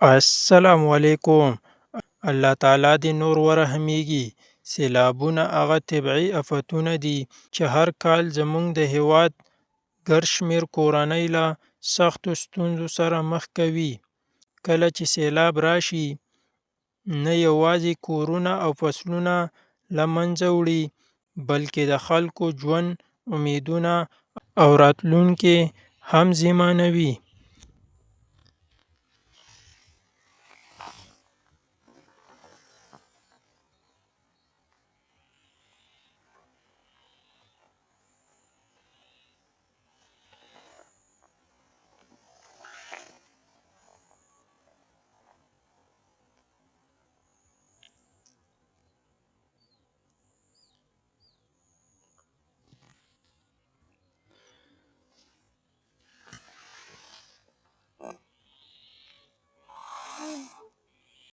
السلام علیکم. الله تعالی دې نور ورحمیگی. سیلابونه هغه طبیعي افتونه دي چې هر کال زموږ د هیواد ګڼ شمېر کورنۍ له سختو ستونزو سره مخ کوي. کله چې سیلاب راشي، نه یوازې کورونه او فصلونه له منځه وړي، بلکې د خلکو ژوند، امیدونه او راتلونکي هم زیانمنوي.